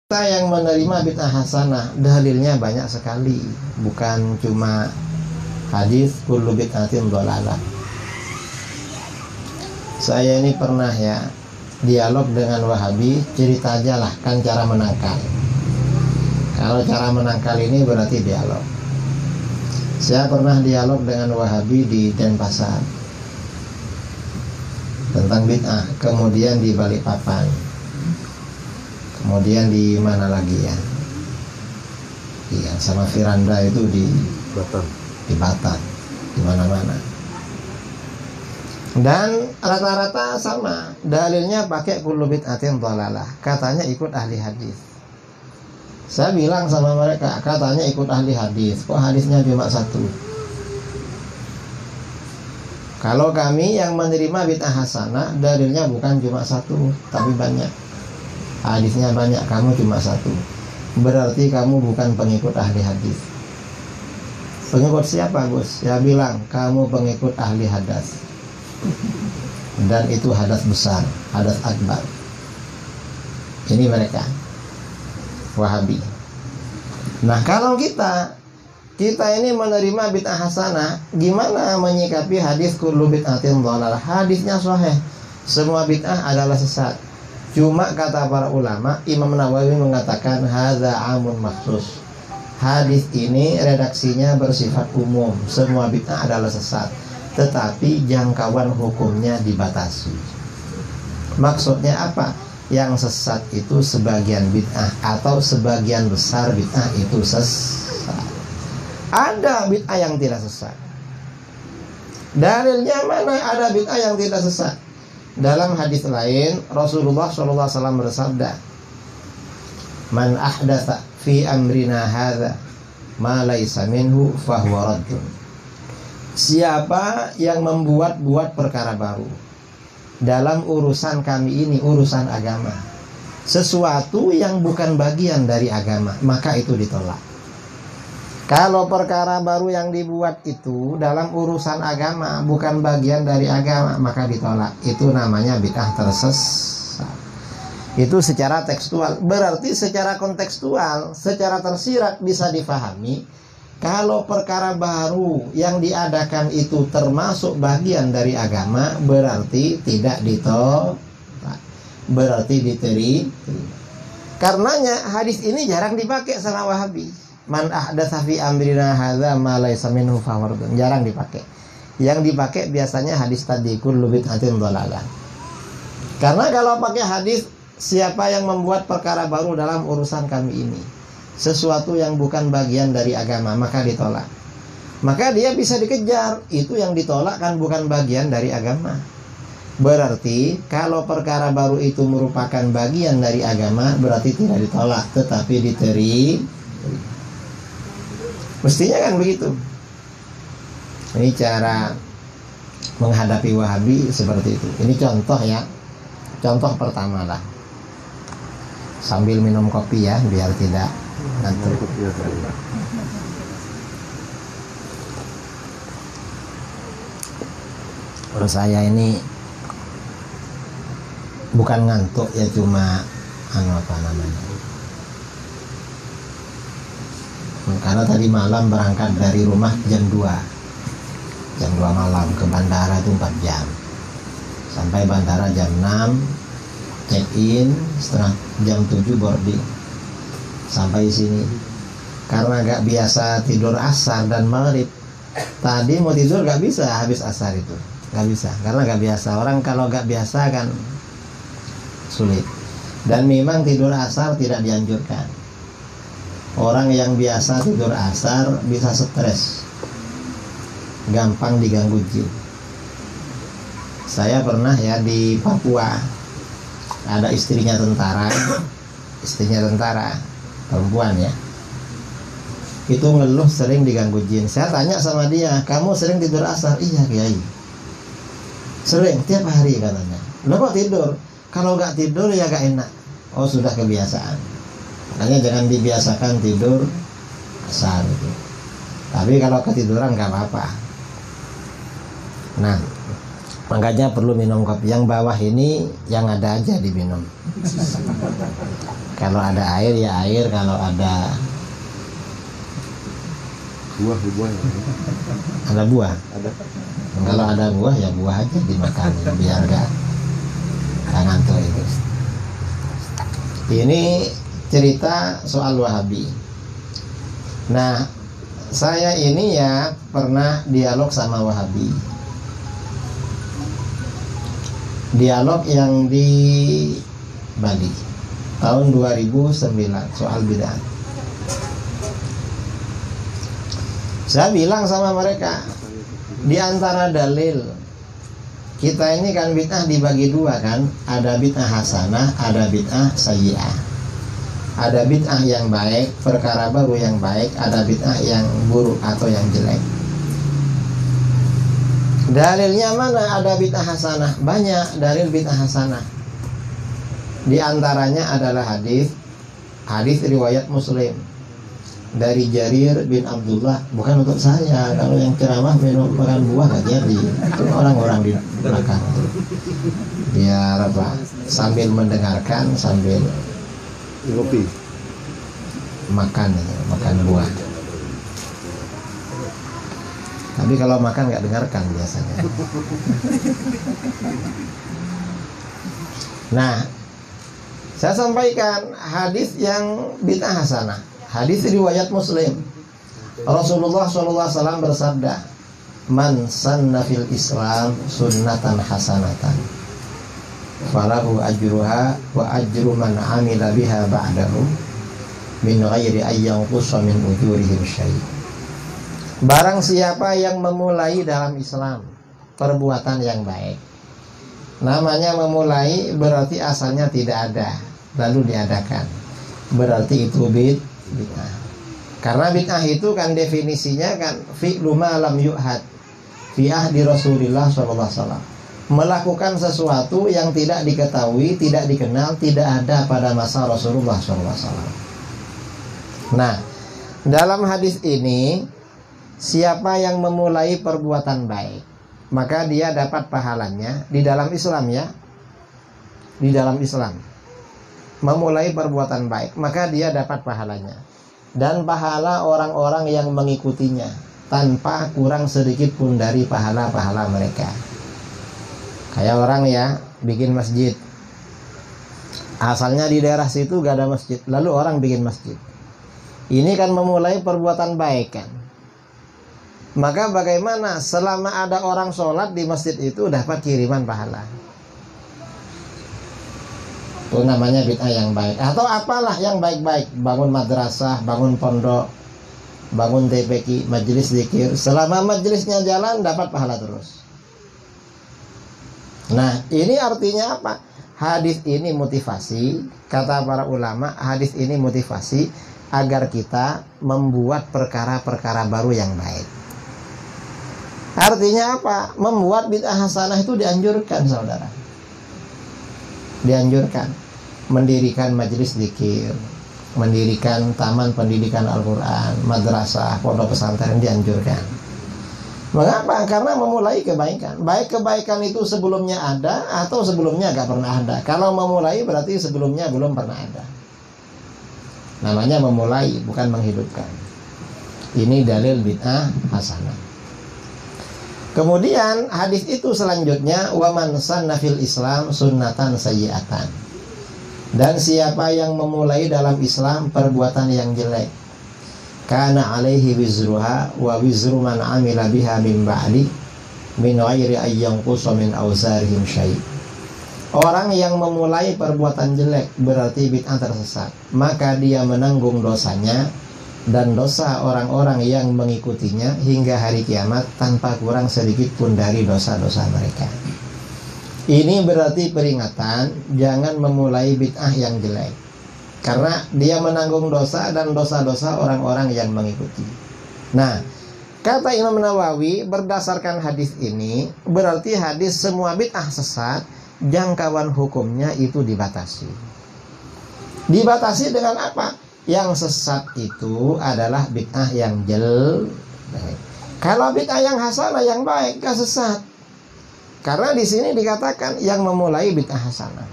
Kita yang menerima bid'ah hasanah, dalilnya banyak sekali, bukan cuma hadis kullu bid'atin dhalalah. Saya ini pernah ya dialog dengan Wahabi, cerita aja lah kan cara menangkal. Kalau cara menangkal ini berarti dialog. Saya pernah dialog dengan Wahabi di Denpasar tentang bid'ah, kemudian di Balikpapan, kemudian di mana lagi ya? Iya, sama Firanda itu di Batam, di mana-mana. Dan rata-rata sama, dalilnya pakai kullu bid'atin dhalalah. Katanya ikut ahli hadis. Saya bilang sama mereka, katanya ikut ahli hadis, kok hadisnya cuma satu? Kalau kami yang menerima bid'ah hasanah, dalilnya bukan cuma satu, tapi banyak. Hadisnya banyak, kamu cuma satu. Berarti kamu bukan pengikut ahli hadis. Pengikut siapa, Gus? Ya bilang, kamu pengikut ahli hadas. Dan itu hadas besar, hadas akbar. Ini mereka Wahabi. Nah, kalau kita ini menerima bid'ah hasanah, gimana menyikapi hadis kullu bid'atin dhalalah? Hadisnya sahih, semua bid'ah adalah sesat. Cuma kata para ulama, Imam Nawawi mengatakan hadza amun makhsus. Hadis ini redaksinya bersifat umum, semua bid'ah adalah sesat, tetapi jangkauan hukumnya dibatasi. Maksudnya apa? Yang sesat itu sebagian bid'ah atau sebagian besar bid'ah itu sesat. Ada bid'ah yang tidak sesat. Dalilnya mana ada bid'ah yang tidak sesat? Dalam hadis lain Rasulullah SAW bersabda, "Man ahdatsa fi amrina hadza ma laysa minhu fahuwa raddun." Siapa yang membuat perkara baru dalam urusan kami ini, urusan agama, sesuatu yang bukan bagian dari agama, maka itu ditolak. Kalau perkara baru yang dibuat itu dalam urusan agama, bukan bagian dari agama, maka ditolak. Itu namanya bid'ah tersesat. Itu secara tekstual. Berarti secara kontekstual, secara tersirat bisa difahami, kalau perkara baru yang diadakan itu termasuk bagian dari agama, berarti tidak ditolak, berarti diterima. Karenanya hadis ini jarang dipakai sama Wahabi. Man ahdatsa fi amrina hadza ma laysa minhu fahuwa raddun. Jarang dipakai. Yang dipakai biasanya hadis tadi kullu bid'atin dhalalah. Karena kalau pakai hadis, siapa yang membuat perkara baru dalam urusan kami ini, sesuatu yang bukan bagian dari agama, maka ditolak. Maka dia bisa dikejar. Itu yang ditolak kan bukan bagian dari agama. Berarti kalau perkara baru itu merupakan bagian dari agama, berarti tidak ditolak, tetapi diterima. Mestinya kan begitu. Ini cara menghadapi Wahabi seperti itu. Ini contoh ya. Contoh pertama lah. Sambil minum kopi ya, biar tidak ngantuk. Menurut saya ini bukan ngantuk ya, cuma apa namanya, karena tadi malam berangkat dari rumah jam 2 malam, ke bandara itu 4 jam, sampai bandara jam 6, check in setengah jam 7 boarding sampai sini. Karena gak biasa tidur asar dan maghrib, tadi mau tidur gak bisa habis asar itu, gak bisa, karena gak biasa. Orang kalau gak biasa kan sulit. Dan memang tidur asar tidak dianjurkan. Orang yang biasa tidur asar bisa stres, gampang diganggu jin. Saya pernah ya di Papua, ada istrinya tentara perempuan ya, itu ngeluh sering diganggu jin. Saya tanya sama dia, kamu sering tidur asar? Iya Kiai, sering, tiap hari katanya. Lo kok tidur? Kalau gak tidur ya gak enak. Oh sudah kebiasaan. Makanya jangan dibiasakan tidur asar itu. Tapi kalau ketiduran gak apa-apa. Nah, Makanya perlu minum kopi. Yang bawah ini yang ada aja diminum. Kalau ada air ya air, kalau ada buah ada buah. ada. Kalau ada buah ya buah aja dimakan biar gak ngantuk itu. Ini cerita soal Wahabi. Nah, saya ini ya pernah dialog sama Wahabi. Dialog yang di Bali tahun 2009 soal bid'ah. Saya bilang sama mereka, di antara dalil kita ini kan bid'ah dibagi dua kan, ada bid'ah hasanah, ada bid'ah sayyi'ah. Ada bid'ah yang baik, perkara baru yang baik, ada bid'ah yang buruk atau yang jelek. Dalilnya mana ada bid'ah hasanah? Banyak dalil bid'ah hasanah. Di antaranya adalah hadis riwayat Muslim dari Jarir bin Abdullah. Bukan untuk saya, kalau yang ceramah makan buah gak jadi. Itu orang-orang di belakang. Biar apa? Sambil mendengarkan, sambil Kopi. makan buah. Tapi kalau makan nggak dengarkan biasanya. Nah, saya sampaikan hadis yang bid'ah hasanah. Hadis riwayat Muslim. Rasulullah SAW bersabda, "Man sanna fil Islam sunnatan hasanatan, falahu ajruha wa ajru man amila biha ba'dahu min ghairi ayyanqusa min ujurihim syai'." Barang siapa yang memulai dalam Islam perbuatan yang baik. Namanya memulai berarti asalnya tidak ada, lalu diadakan. Berarti itu bid'ah. Karena bid'ah itu kan definisinya kan fi'lu ma lam yu'had fi ahdi Rasulillah SAW. Melakukan sesuatu yang tidak diketahui, tidak dikenal, tidak ada pada masa Rasulullah SAW. Nah, dalam hadis ini, siapa yang memulai perbuatan baik, maka dia dapat pahalanya di dalam Islam ya. Di dalam Islam. Memulai perbuatan baik, maka dia dapat pahalanya. Dan pahala orang-orang yang mengikutinya tanpa kurang sedikit pun dari pahala-pahala mereka. Kayak orang ya bikin masjid. Asalnya di daerah situ gak ada masjid, lalu orang bikin masjid. Ini kan memulai perbuatan baik kan. Maka bagaimana selama ada orang sholat di masjid itu dapat kiriman pahala. Itu namanya bid'ah yang baik. Atau apalah yang baik-baik. Bangun madrasah, bangun pondok, bangun TPQ, majelis zikir. Selama majelisnya jalan dapat pahala terus. Nah, ini artinya apa? Hadis ini motivasi. Kata para ulama, hadis ini motivasi agar kita membuat perkara-perkara baru yang baik. Artinya apa? Membuat bid'ah hasanah itu dianjurkan, saudara. Dianjurkan. Mendirikan majelis zikir, mendirikan taman pendidikan Al-Quran, madrasah, pondok pesantren dianjurkan. Mengapa? Karena memulai kebaikan. Baik kebaikan itu sebelumnya ada atau sebelumnya gak pernah ada. Kalau memulai berarti sebelumnya belum pernah ada. Namanya memulai, bukan menghidupkan. Ini dalil bid'ah hasanah. Kemudian hadis itu selanjutnya, wa man sanna fil Islam sunnatan sayyi'atan. Dan siapa yang memulai dalam Islam perbuatan yang jelek, kana alaihi wizruha wa wizru man amila biha min ba'di min ghairi ayyanqusa min awzarihim syai'. Orang yang memulai perbuatan jelek berarti bid'ah tersesat, maka dia menanggung dosanya dan dosa orang-orang yang mengikutinya hingga hari kiamat tanpa kurang sedikit pun dari dosa-dosa mereka. Ini berarti peringatan jangan memulai bid'ah yang jelek, karena dia menanggung dosa dan dosa-dosa orang-orang yang mengikuti. Nah, kata Imam Nawawi berdasarkan hadis ini berarti hadis semua bid'ah sesat jangkauan hukumnya itu dibatasi. Dibatasi dengan apa? Yang sesat itu adalah bid'ah yang jelek. Kalau bid'ah yang hasanah yang baik gak sesat. Karena di sini dikatakan yang memulai bid'ah hasanah.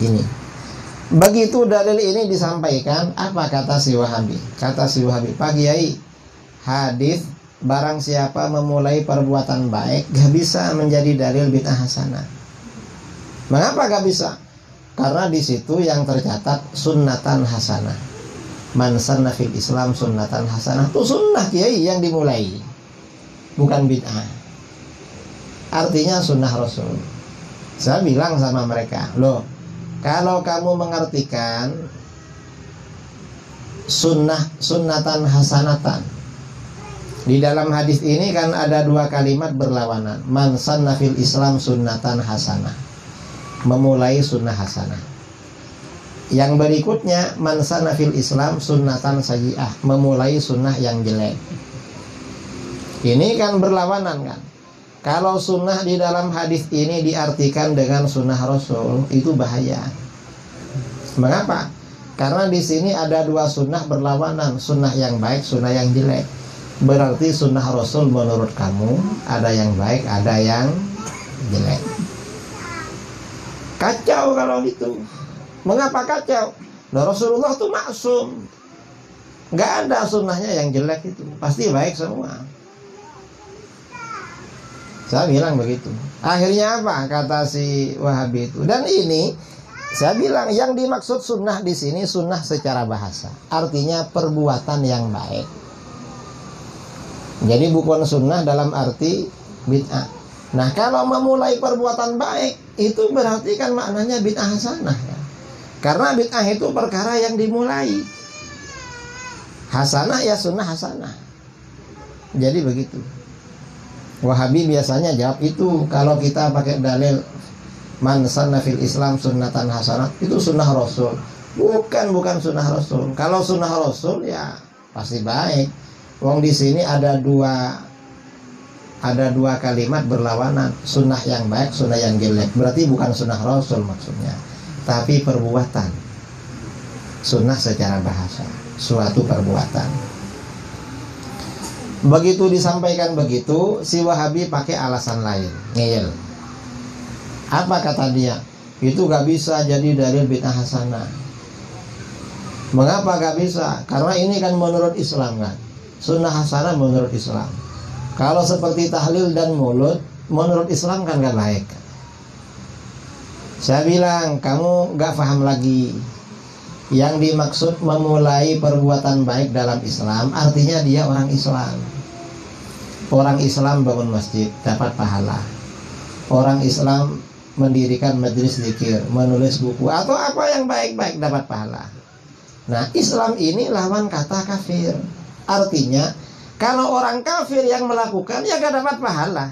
Ini. Begitu dalil ini disampaikan, apa kata si Wahabi? Kata si Wahabi, Pak Kiai, hadis barang siapa memulai perbuatan baik gak bisa menjadi dalil bid'ah hasanah. Mengapa gak bisa? Karena di situ yang tercatat sunnatan hasanah. Man sanna fil Islam sunnatan hasanah. Itu sunnah Kiai yang dimulai, bukan bid'ah. Artinya sunnah Rasul. Saya bilang sama mereka, loh, kalau kamu mengartikan sunnatan hasanatan, di dalam hadis ini kan ada dua kalimat berlawanan. Man sanna fil Islam sunnatan hasanah, memulai sunnah hasanah. Yang berikutnya, man sanna fil Islam sunnatan sayyi'ah, memulai sunnah yang jelek. Ini kan berlawanan kan. Kalau sunnah di dalam hadis ini diartikan dengan sunnah Rasul, itu bahaya. Mengapa? Karena di sini ada dua sunnah berlawanan, sunnah yang baik, sunnah yang jelek. Berarti sunnah Rasul menurut kamu ada yang baik, ada yang jelek. Kacau kalau gitu. Mengapa kacau? Nah, Rasulullah itu maksum, nggak ada sunnahnya yang jelek itu, pasti baik semua. Saya bilang begitu. Akhirnya apa kata si Wahabi itu? Dan ini saya bilang yang dimaksud sunnah di sini sunnah secara bahasa, artinya perbuatan yang baik. Jadi bukan sunnah dalam arti bid'ah. Nah, kalau memulai perbuatan baik itu berarti kan maknanya bid'ah hasanah ya. Karena bid'ah itu perkara yang dimulai. Hasanah ya sunnah hasanah. Jadi begitu. Wahabi biasanya jawab itu. Kalau kita pakai dalil man sanna fil Islam sunnatan hasanah, itu sunnah Rasul. Bukan sunnah Rasul. Kalau sunnah Rasul ya pasti baik. Wong di sini ada dua kalimat berlawanan, sunnah yang baik, sunnah yang jelek. Berarti bukan sunnah Rasul maksudnya, tapi perbuatan. Sunnah secara bahasa, suatu perbuatan. Begitu disampaikan begitu, si Wahabi pakai alasan lain, ngeyel. Apa kata dia? Itu gak bisa jadi dalil bid'ah hasanah. Mengapa gak bisa? Karena ini kan menurut Islam kan. Sunnah hasanah menurut Islam. Kalau seperti tahlil dan mulut, menurut Islam kan gak baik. Saya bilang, kamu gak paham lagi. Yang dimaksud memulai perbuatan baik dalam Islam, artinya dia orang Islam. Orang Islam bangun masjid, dapat pahala. Orang Islam mendirikan majelis zikir, menulis buku, atau apa yang baik-baik, dapat pahala. Nah, Islam ini lawan kata kafir. Artinya, kalau orang kafir yang melakukan, ya gak dapat pahala.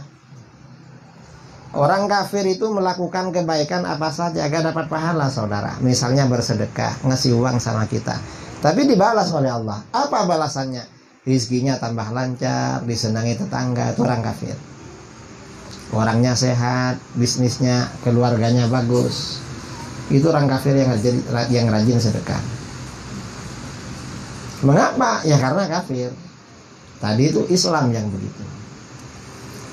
Orang kafir itu melakukan kebaikan apa saja gak dapat pahala, saudara. Misalnya bersedekah, ngasih uang sama kita, tapi dibalas oleh Allah. Apa balasannya? Rizkinya tambah lancar, disenangi tetangga. Itu orang kafir. Orangnya sehat, bisnisnya, keluarganya bagus. Itu orang kafir yang rajin sedekah. Mengapa? Ya karena kafir. Tadi itu Islam yang begitu.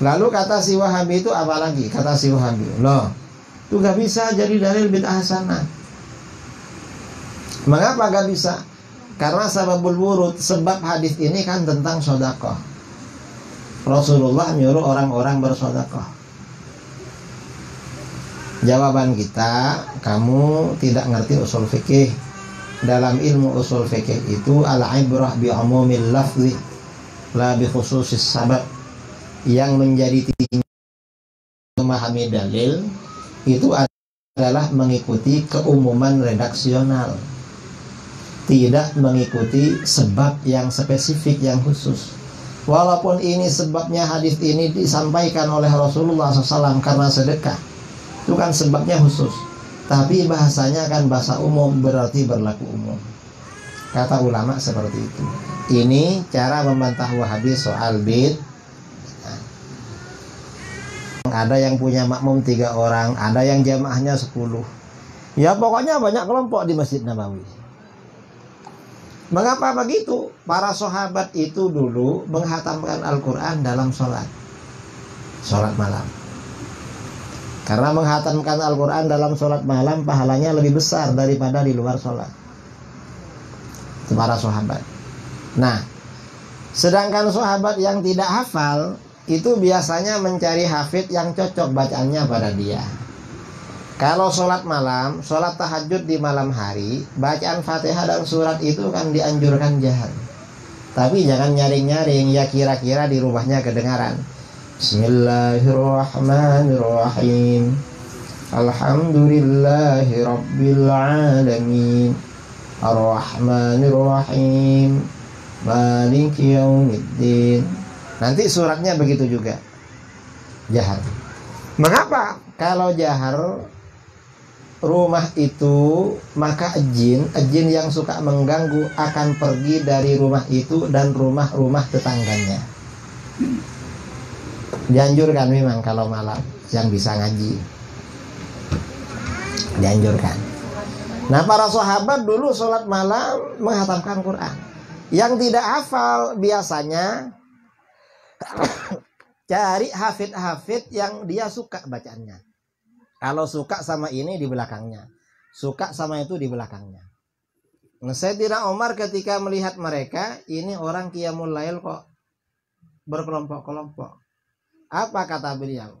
Lalu kata si Wahabi itu apa lagi? Kata si Wahabi, loh, itu gak bisa jadi dalil bid'ah hasanah. Mengapa gak bisa? Karena sababul wurud, sebab hadis ini kan tentang sedekah. Rasulullah nyuruh orang-orang bersedekah. Jawaban kita, kamu tidak ngerti usul fikih. Dalam ilmu usul fikih itu al-ibrah bi umumil lafzi la bi khususis sabab. Yang menjadi tinggi memahami dalil itu adalah mengikuti keumuman redaksional, tidak mengikuti sebab yang spesifik, yang khusus. Walaupun ini sebabnya hadis ini disampaikan oleh Rasulullah SAW karena sedekah, itu kan sebabnya khusus, tapi bahasanya kan bahasa umum, berarti berlaku umum. Kata ulama seperti itu. Ini cara membantah Wahabi soal bid'ah. Ada yang punya makmum 3 orang, ada yang jamaahnya 10. Ya pokoknya banyak kelompok di Masjid Nabawi. Mengapa begitu? Para sahabat itu dulu menghatamkan Al-Quran dalam sholat. sholat malam. Karena menghatamkan Al-Quran dalam sholat malam pahalanya lebih besar daripada di luar sholat. Itu para sahabat. Nah, sedangkan sahabat yang tidak hafal itu biasanya mencari hafid yang cocok bacaannya pada dia. Kalau sholat malam, sholat tahajud di malam hari, bacaan Fatihah dan surat itu kan dianjurkan jahar. Tapi jangan nyaring-nyaring, ya kira-kira di rumahnya kedengaran. Bismillahirrahmanirrahim. Alhamdulillahi rabbil alamin. Ar-Rahmanirrahim. Maliki yaumiddin. Nanti suratnya begitu juga. Jahar. Mengapa? Kalau jahar rumah itu, maka jin yang suka mengganggu akan pergi dari rumah itu dan rumah-rumah tetangganya. Dianjurkan memang kalau malam yang bisa ngaji. Dianjurkan. Nah, para sahabat dulu sholat malam menghatamkan Quran. Yang tidak hafal biasanya cari hafid-hafid yang dia suka bacaannya. Kalau suka sama ini di belakangnya, suka sama itu di belakangnya. Nah, Sayyidina Umar ketika melihat mereka, ini orang qiyamul lail kok berkelompok-kelompok. Apa kata beliau?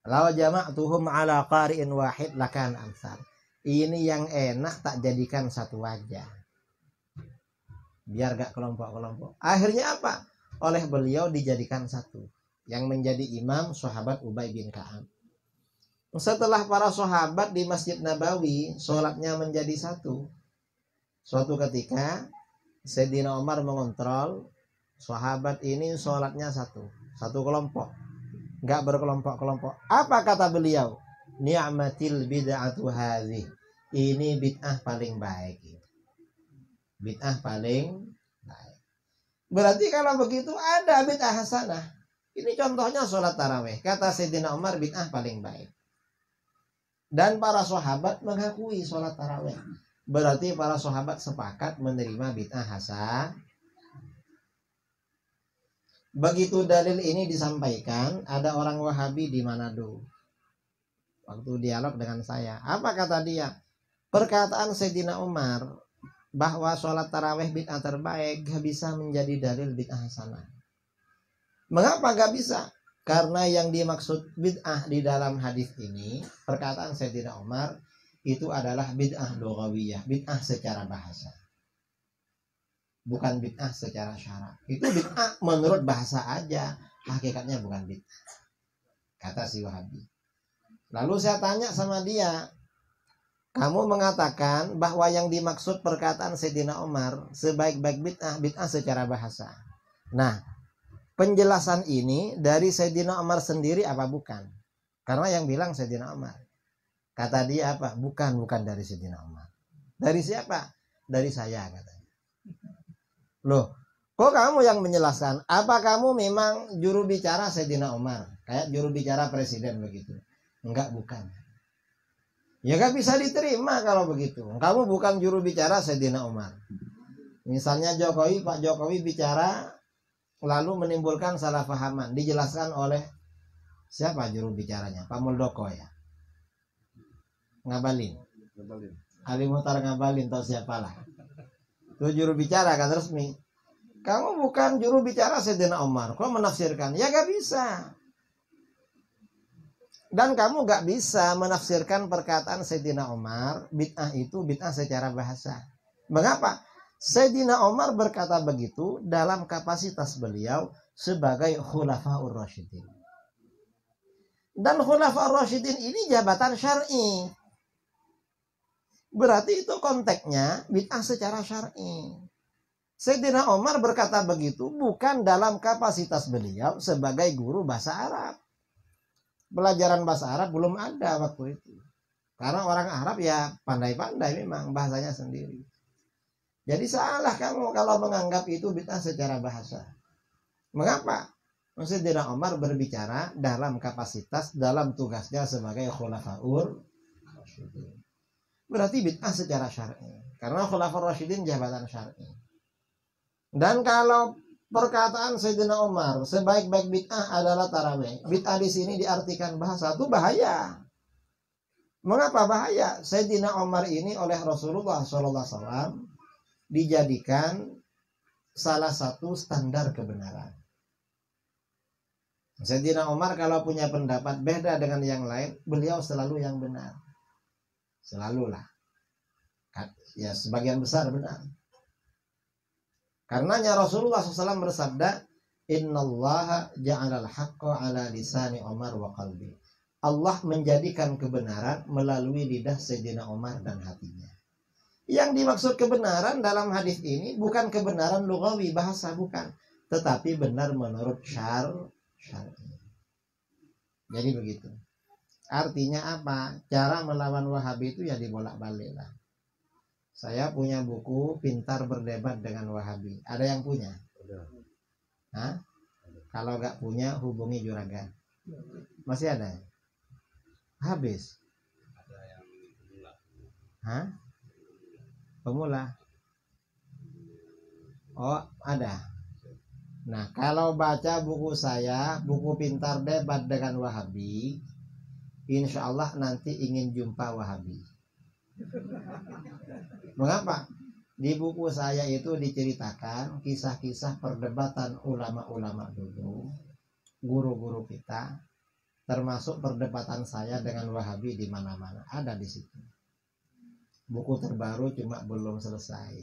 Law jama'tuhum ala qari'in wahid lakan amsal. Ini yang enak tak jadikan satu wajah. Biar gak kelompok-kelompok. Akhirnya apa? Oleh beliau dijadikan satu. Yang menjadi imam sahabat Ubay bin Ka'ab. Setelah para sahabat di Masjid Nabawi, sholatnya menjadi satu. Suatu ketika Sayyidina Umar mengontrol sahabat ini sholatnya satu kelompok, nggak berkelompok-kelompok. Apa kata beliau? Ni'matil bid'atu hadhi. Ini bid'ah paling baik. Bid'ah paling baik. Berarti kalau begitu ada bid'ah hasanah. Ini contohnya sholat tarawih. Kata Sayyidina Umar bid'ah paling baik. Dan para sahabat mengakui sholat tarawih. Berarti para sahabat sepakat menerima bid'ah hasanah. Begitu dalil ini disampaikan, ada orang Wahabi di Manado. Waktu dialog dengan saya, apa kata dia? Perkataan Sayyidina Umar bahwa sholat tarawih bid'ah terbaik gak bisa menjadi dalil bid'ah hasanah. Mengapa gak bisa? Karena yang dimaksud bid'ah di dalam hadis ini, perkataan Sayyidina Umar, itu adalah bid'ah lughawiyah, bid'ah secara bahasa. Bukan bid'ah secara syarak. Itu bid'ah menurut bahasa aja, hakikatnya bukan bid'ah. Kata si Wahabi. Lalu saya tanya sama dia, kamu mengatakan bahwa yang dimaksud perkataan Sayyidina Umar sebaik-baik bid'ah, bid'ah secara bahasa. Nah, penjelasan ini dari Sayyidina Umar sendiri apa bukan? Karena yang bilang Sayyidina Umar. Kata dia apa? Bukan dari Sayyidina Umar. Dari siapa? Dari saya katanya. Loh, kok kamu yang menjelaskan? Apa kamu memang juru bicara Sayyidina Umar? Kayak juru bicara presiden begitu? Enggak, bukan. Ya gak bisa diterima kalau begitu. Kamu bukan juru bicara Sayyidina Umar. Misalnya Pak Jokowi bicara lalu menimbulkan salah pahaman. Dijelaskan oleh siapa juru bicaranya? Pak Muldoko ya? Ngabalin. Ali Muhtar Ngabalin atau siapalah. Itu juru bicara kan resmi. Kamu bukan juru bicara Sayyidina Umar. Kok menafsirkan? Ya gak bisa. Dan kamu gak bisa menafsirkan perkataan Sayyidina Umar. Bid'ah itu bid'ah secara bahasa. Mengapa? Sayyidina Umar berkata begitu dalam kapasitas beliau sebagai Khulafaur Rasyidin. Dan Khulafaur Rasyidin ini jabatan syar'i. Berarti itu konteksnya bid'ah secara syar'i. Sayyidina Umar berkata begitu bukan dalam kapasitas beliau sebagai guru bahasa Arab. Pelajaran bahasa Arab belum ada waktu itu. Karena orang Arab ya pandai-pandai memang bahasanya sendiri. Jadi salah kamu kalau menganggap itu bid'ah secara bahasa. Mengapa? Sayyidina Umar berbicara dalam kapasitas, dalam tugasnya sebagai Khulafaur Rasyidin. Berarti bid'ah secara syar'i. Karena Khulafaur Rasyidin jabatan syar'i. Dan kalau Perkataan Sayyidina Umar, sebaik-baik bid'ah adalah tarawih. Bid'ah di sini diartikan bahasa itu bahaya. Mengapa bahaya? Sayyidina Umar ini oleh Rasulullah SAW dijadikan salah satu standar kebenaran. Sayyidina Umar kalau punya pendapat beda dengan yang lain, beliau selalu yang benar. Selalulah. Ya sebagian besar benar. Karenanya Rasulullah SAW bersabda, Innallaha ja'alal haqqa ala lisani Umar wa qalbi. Allah menjadikan kebenaran melalui lidah Sayyidina Umar dan hatinya. Yang dimaksud kebenaran dalam hadis ini bukan kebenaran lugawi, bahasa, bukan. Tetapi benar menurut syar'i. Jadi begitu. Artinya apa? Cara melawan Wahabi itu ya dibolak-balik lah. Saya punya buku Pintar Berdebat dengan Wahabi. Ada yang punya? Hah? Kalau nggak punya hubungi Juragan. Masih ada? Habis. Hah? Pemula. Oh, ada. Nah, kalau baca buku saya, buku Pintar Debat dengan Wahabi, insya Allah nanti ingin jumpa Wahabi. Mengapa? Di buku saya itu diceritakan kisah-kisah perdebatan ulama-ulama dulu, guru-guru kita, termasuk perdebatan saya dengan Wahabi di mana-mana. Ada di situ. Buku terbaru cuma belum selesai.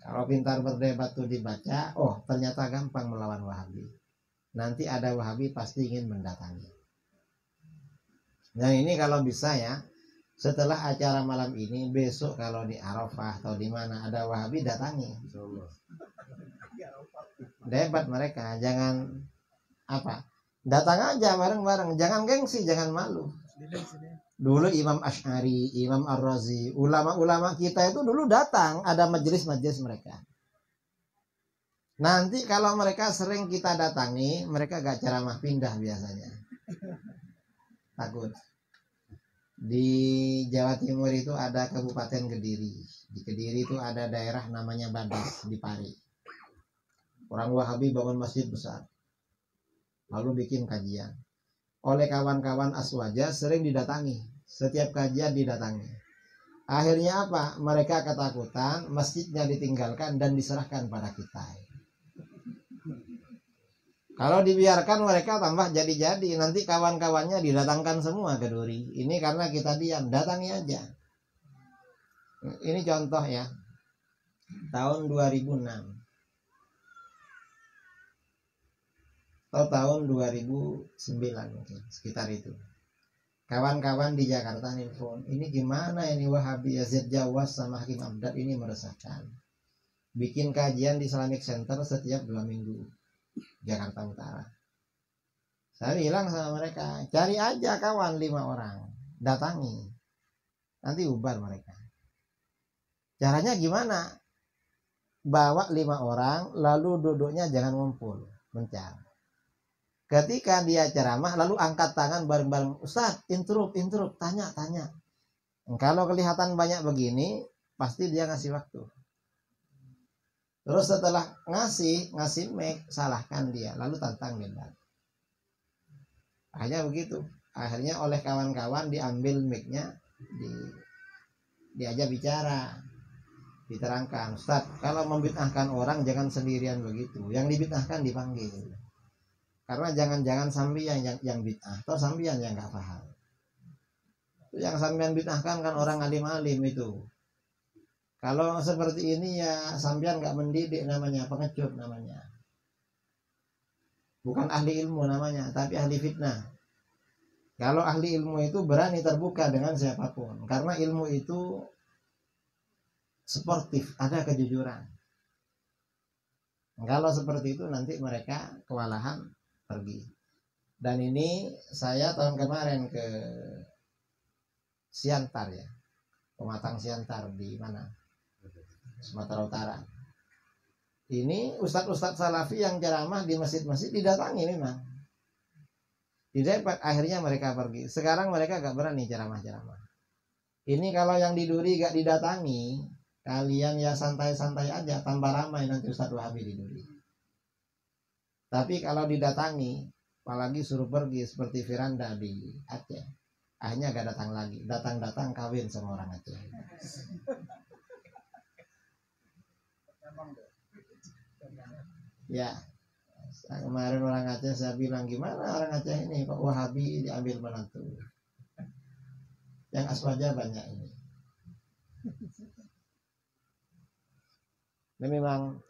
Kalau Pintar Berdebat itu dibaca, oh ternyata gampang melawan Wahabi. Nanti ada Wahabi pasti ingin mendatangi. Dan ini kalau bisa ya, setelah acara malam ini, besok kalau di Arafah atau di mana ada Wahabi, datangi. Debat mereka, jangan apa, datang aja bareng-bareng, jangan gengsi, jangan malu. Dulu Imam Asy'ari, Imam Ar-Razi, ulama-ulama kita itu dulu datang, ada majelis-majelis mereka. Nanti kalau mereka sering kita datangi, mereka gak ceramah, pindah biasanya. Takut. Di Jawa Timur itu ada Kabupaten Kediri. Di Kediri itu ada daerah namanya Badas di Pari. Orang Wahabi bangun masjid besar. Lalu bikin kajian. Oleh kawan-kawan Aswaja sering didatangi. Setiap kajian didatangi. Akhirnya apa? Mereka ketakutan, masjidnya ditinggalkan dan diserahkan pada kita. Kalau dibiarkan mereka tambah jadi-jadi. Nanti kawan-kawannya didatangkan semua ke Duri. Ini karena kita diam, datangi aja. Ini contoh ya. Tahun 2006. Atau tahun 2009 mungkin, sekitar itu. Kawan-kawan di Jakarta nelfon, ini gimana ini Wahabi Yazid Jawas sama Hakim Amdad ini meresahkan. Bikin kajian di Islamic Center setiap 2 minggu, Jakarta Utara. Saya bilang sama mereka, cari aja kawan 5 orang, datangi, nanti ubar mereka. Caranya gimana? Bawa 5 orang, lalu duduknya jangan ngumpul, mencar. Ketika dia ceramah, lalu angkat tangan bareng-bareng. Ustaz, intrup, tanya. Kalau kelihatan banyak begini, pasti dia ngasih waktu. Terus setelah ngasih mic, salahkan dia, lalu tantang debat. Akhirnya begitu. Akhirnya oleh kawan-kawan diambil mic-nya, diajak bicara, diterangkan. Ustaz, kalau membid'ahkan orang jangan sendirian begitu. Yang dibid'ahkan dipanggil. Karena jangan-jangan sampean yang bid'ah atau sampean yang nggak paham. Yang sampean bid'ahkan kan orang alim-alim itu. Kalau seperti ini ya sampean nggak mendidik namanya, pengecut namanya. Bukan ahli ilmu namanya, tapi ahli fitnah. Kalau ahli ilmu itu berani terbuka dengan siapapun. Karena ilmu itu sportif, ada kejujuran. Kalau seperti itu nanti mereka kewalahan pergi. Dan ini saya tahun kemarin ke Siantar ya, Pematang Siantar di mana? Sumatera Utara. Ini ustadz-ustadz salafi yang ceramah di masjid-masjid didatangi memang. Didapat, akhirnya mereka pergi. Sekarang mereka gak berani ceramah-ceramah. Ini kalau yang di Duri gak didatangi, Kalian ya santai-santai aja, tambah ramai nanti Ustadz Wahabi di Duri. Tapi kalau didatangi, apalagi suruh pergi seperti Firanda di Aceh, akhirnya gak datang lagi. Datang-datang kawin sama orang Aceh. Ya, kemarin orang Aceh saya bilang, gimana orang Aceh ini kok Wahabi diambil menantu. Yang aswaja banyak ini. Ini memang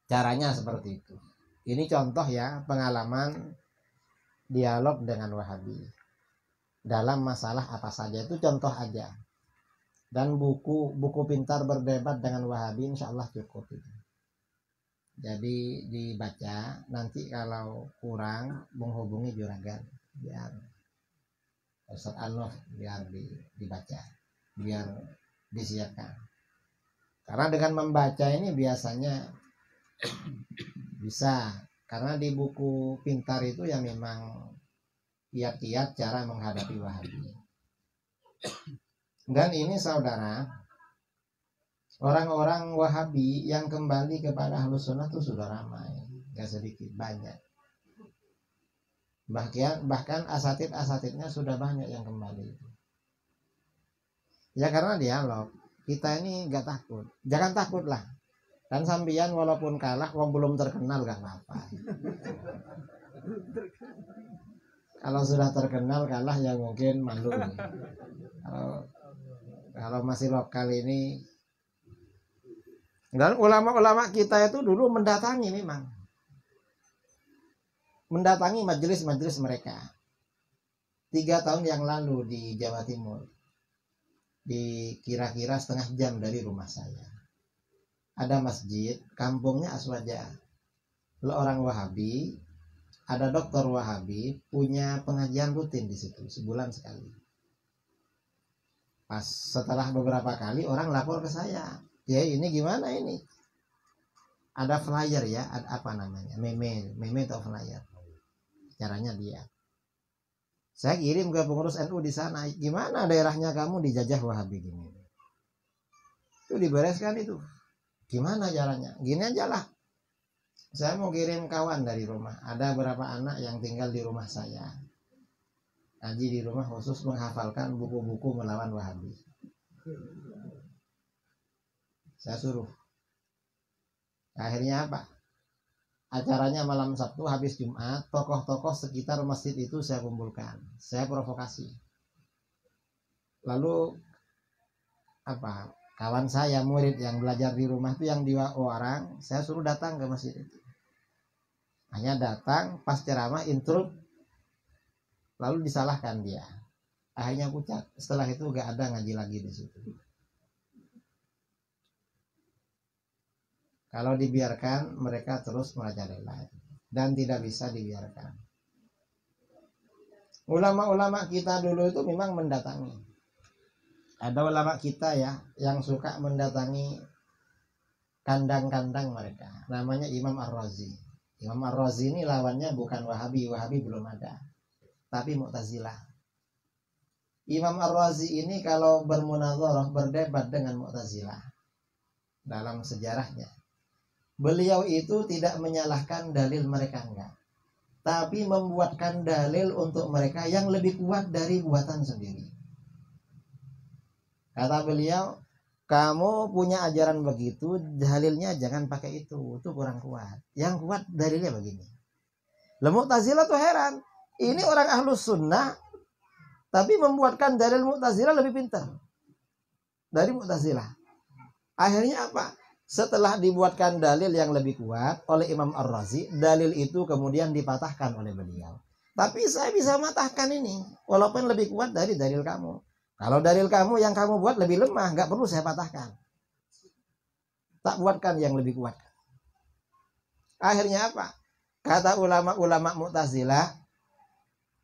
caranya seperti itu. Ini contoh ya pengalaman dialog dengan Wahabi dalam masalah apa saja, itu contoh aja. Dan buku pintar berdebat dengan Wahabi insya Allah cukup itu. Jadi dibaca, nanti kalau kurang menghubungi juragan biar Ustaz Anof biar dibaca, biar disiapkan. Karena dengan membaca ini biasanya bisa, karena di buku pintar itu ya memang kiat-kiat cara menghadapi Wahabi. Dan ini saudara, orang-orang Wahabi yang kembali kepada Ahlus Sunnah itu sudah ramai, gak sedikit, banyak. Bahkan asatid-asatidnya sudah banyak yang kembali. Ya karena dialog. Kita ini gak takut. Jangan takut lah. Dan sambian walaupun kalah, wong belum terkenal gak apa-apa. Kalau sudah terkenal kalah ya mungkin malu. Kalau masih lokal ini. Dan ulama-ulama kita itu dulu mendatangi memang. Mendatangi majelis-majelis mereka. 3 tahun yang lalu di Jawa Timur. Di kira-kira setengah jam dari rumah saya. Ada masjid, kampungnya Aswaja. Orang Wahabi, ada dokter Wahabi, punya pengajian rutin di situ, sebulan sekali. Pas setelah beberapa kali orang lapor ke saya, ya ini gimana ini? Ada flyer ya, ada apa namanya, meme atau flyer. Caranya dia. Saya kirim ke pengurus NU di sana. Gimana daerahnya kamu dijajah Wahabi gini? Itu dibereskan itu. Gimana caranya? Gini aja lah. Saya mau kirim kawan dari rumah. Ada beberapa anak yang tinggal di rumah saya. Ngaji di rumah khusus menghafalkan buku-buku melawan Wahabi. Saya suruh. Akhirnya apa? Acaranya malam Sabtu habis Jumat, tokoh-tokoh sekitar masjid itu saya kumpulkan, saya provokasi. Lalu apa? Kawan saya murid yang belajar di rumah itu yang 2 orang, saya suruh datang ke masjid itu. Hanya datang pas ceramah intro, lalu disalahkan dia. Akhirnya pucat. Setelah itu gak ada ngaji lagi di situ. Kalau dibiarkan mereka terus merajalela dan tidak bisa dibiarkan. Ulama-ulama kita dulu itu memang mendatangi. Ada ulama kita ya yang suka mendatangi kandang-kandang mereka. Namanya Imam Ar-Razi. Imam Ar-Razi ini lawannya bukan Wahabi, Wahabi belum ada, tapi Mu'tazilah. Imam Ar-Razi ini kalau bermunadharah, berdebat dengan Mu'tazilah dalam sejarahnya, beliau itu tidak menyalahkan dalil mereka, enggak, tapi membuatkan dalil untuk mereka yang lebih kuat dari buatan sendiri. Kata beliau, kamu punya ajaran begitu, dalilnya jangan pakai itu kurang kuat. Yang kuat dalilnya begini. Mu'tazilah tuh heran, ini orang Ahlus Sunnah, tapi membuatkan dalil Mu'tazilah lebih pintar dari Mu'tazilah. Akhirnya apa? Setelah dibuatkan dalil yang lebih kuat oleh Imam Ar-Razi, dalil itu kemudian dipatahkan oleh beliau. Tapi saya bisa matahkan ini, walaupun lebih kuat dari dalil kamu. Kalau dalil kamu yang kamu buat lebih lemah, nggak perlu saya patahkan. Tak buatkan yang lebih kuat. Akhirnya apa? Kata ulama-ulama Mu'tazilah,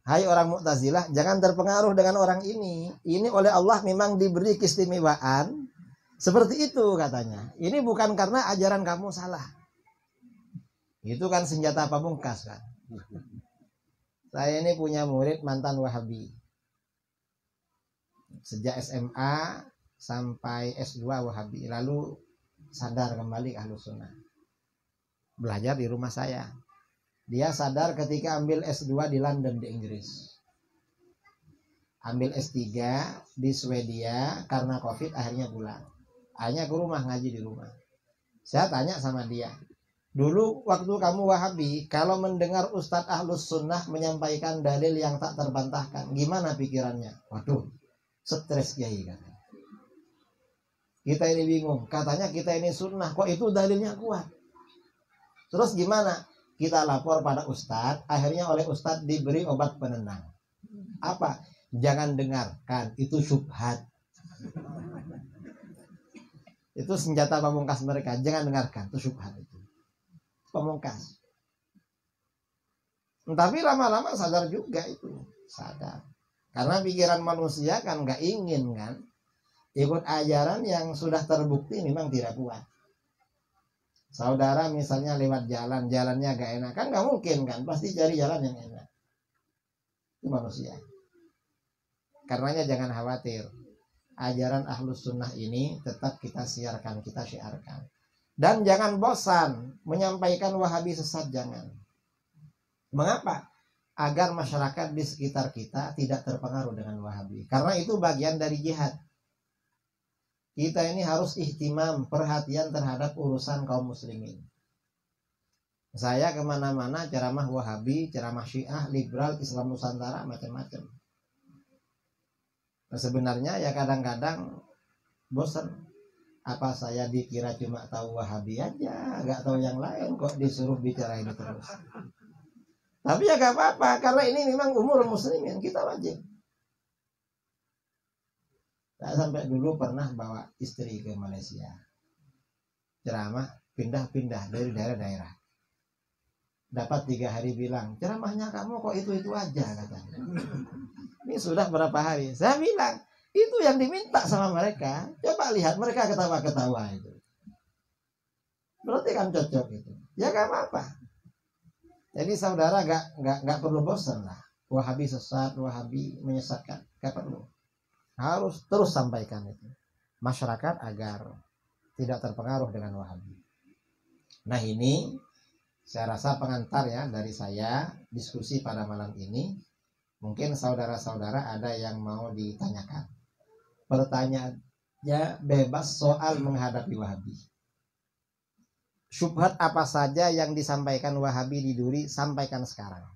hai orang Mu'tazilah, jangan terpengaruh dengan orang ini. Ini oleh Allah memang diberi keistimewaan. Seperti itu katanya. Ini bukan karena ajaran kamu salah. Itu kan senjata pamungkas kan. Saya ini punya murid mantan Wahabi. Sejak SMA sampai S2 Wahabi, lalu sadar kembali ke Ahlus Sunnah. Belajar di rumah saya. Dia sadar ketika ambil S2 di London di Inggris. Ambil S3 di Swedia, karena Covid akhirnya pulang. Akhirnya ke rumah, ngaji di rumah. Saya tanya sama dia, dulu waktu kamu Wahabi, kalau mendengar Ustadz Ahlus Sunnah menyampaikan dalil yang tak terbantahkan, gimana pikirannya? Waduh, stres Kiai kan. Kita ini bingung, katanya kita ini sunnah, kok itu dalilnya kuat. Terus gimana? Kita lapor pada Ustadz, akhirnya oleh Ustadz diberi obat penenang. Apa? Jangan dengarkan, itu syubhat. Itu senjata pamungkas mereka, jangan dengarkan, itu syubhat itu. Pamungkas. Tapi lama-lama sadar juga itu, sadar. Karena pikiran manusia kan nggak ingin kan ikut ajaran yang sudah terbukti memang tidak kuat. Saudara misalnya lewat jalan, jalannya gak enak, kan gak mungkin kan, pasti cari jalan yang enak. Itu manusia. Karenanya jangan khawatir, ajaran Ahlus Sunnah ini tetap kita siarkan, kita syiarkan. Dan jangan bosan menyampaikan Wahabi sesat, jangan. Mengapa? Agar masyarakat di sekitar kita tidak terpengaruh dengan Wahabi. Karena itu bagian dari jihad. Kita ini harus ihtimam, perhatian terhadap urusan kaum muslimin. Saya kemana-mana ceramah Wahabi, ceramah Syiah, liberal, Islam Nusantara, macam-macam. Nah, sebenarnya ya kadang-kadang bosan. Apa saya dikira cuma tahu Wahabi aja, nggak tahu yang lain, kok disuruh bicara ini terus. Tapi ya gak apa-apa, karena ini memang umur muslimin, kita wajib. Saya sampai dulu pernah bawa istri ke Malaysia, ceramah pindah-pindah dari daerah-daerah. Dapat 3 hari bilang, ceramahnya kamu kok itu-itu aja katanya. Ini sudah berapa hari? Saya bilang, itu yang diminta sama mereka. Coba lihat mereka ketawa-ketawa itu. Berarti kan cocok itu. Ya gak apa-apa. Jadi saudara gak perlu bosan lah. Wahabi sesat, Wahabi menyesatkan, gak perlu. Harus terus sampaikan itu masyarakat agar tidak terpengaruh dengan Wahabi. Nah, ini saya rasa pengantar ya dari saya diskusi pada malam ini. Mungkin saudara-saudara ada yang mau ditanyakan. Pertanyaannya bebas soal menghadapi Wahabi. Syubhat apa saja yang disampaikan Wahabi di Duri, sampaikan sekarang.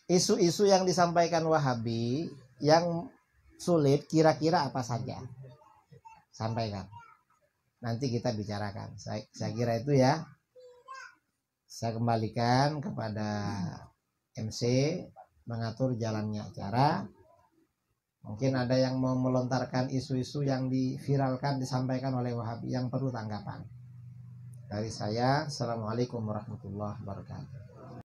Isu-isu yang disampaikan Wahabi yang sulit kira-kira apa saja, sampaikan. Nanti kita bicarakan. Saya kira itu ya. Saya kembalikan kepada MC mengatur jalannya acara. Mungkin ada yang mau melontarkan isu-isu yang diviralkan, disampaikan oleh Wahabi yang perlu tanggapan. Dari saya, Assalamualaikum warahmatullahi wabarakatuh.